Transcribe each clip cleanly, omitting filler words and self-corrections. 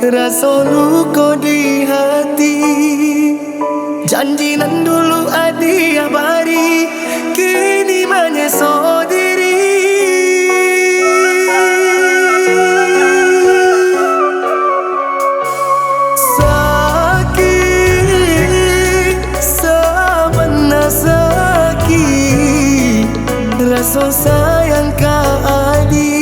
rasa luka di hati. Janji nan dulu adi abadi, kini menyesal diri. Sakit, sebenar sakit, rasa sayang kau adi,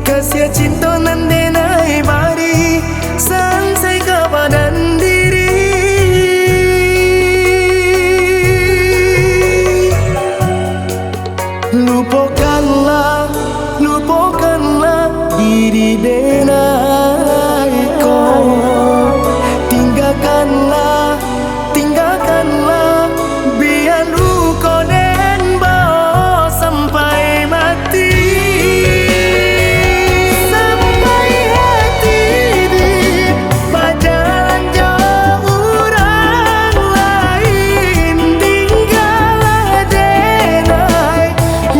kasih cinta nan denai bari, sampai kebadan diri. Lupakanlah, lupakanlah diri denai kau. Tinggalkanlah, tinggalkanlah, biar luka dan bawa sampai mati. Sampai hati di berjalan jauh orang lain, tinggallah denai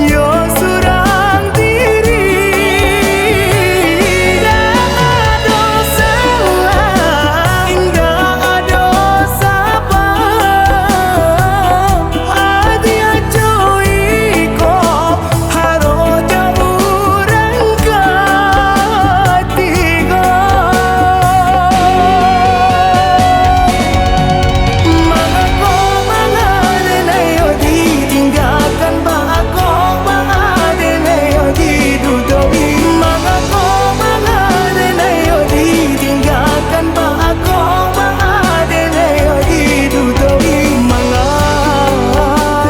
yo surang diri. Tak ada salah, tak ada siapa, hati acuh iko harus jauh rangka tiga. Mangako mengenai yo ditinggalkan, bako mengenai yo didudoi. Mangako mengenai yo ditinggalkan, bako mengenai yo didudoi.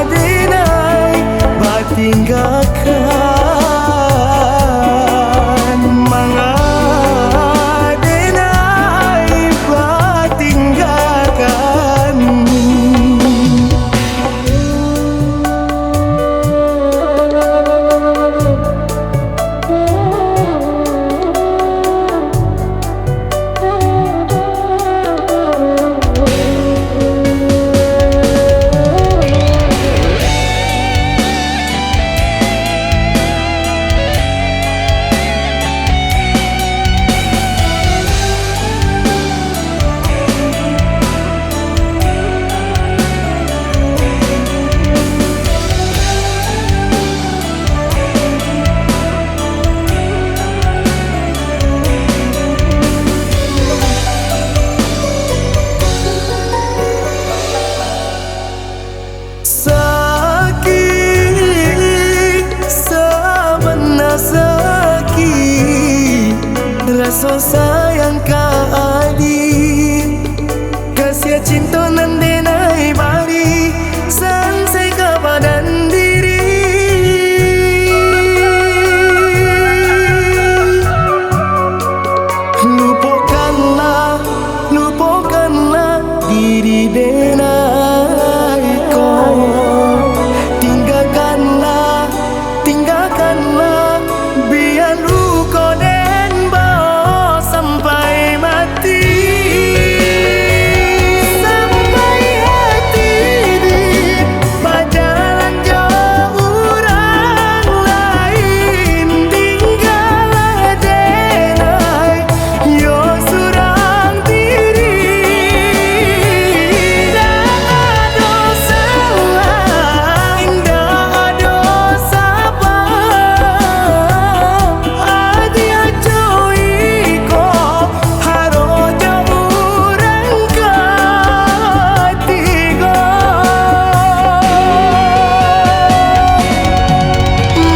Mengenai batinggalkan, mengenai batinggalkan. Sakit, sebenar sakit, rasa sayang kau adi, kasih cinta nan denai bari, sampai kebadan diri. Lupakanlah, lupakanlah diri denai kau. Tinggalkanlah, tinggalkanlah, biar luka dan bawa sampai mati. Sampai hati di berjalan jauh orang lain, tinggallah denai yo surang diri. Tak ada salah, tak ada siapa, hati acuh iko harus jauh rangka tiga.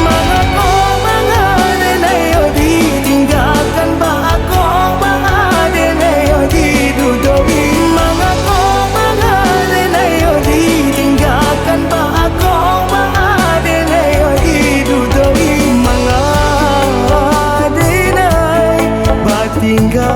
Mangako mengenai yo ditinggalkan, bako mengenai yo didudoi. Mangako mengenai yo ditinggalkan, bako mengenai yo didudoi. Mengenai batinggalkan.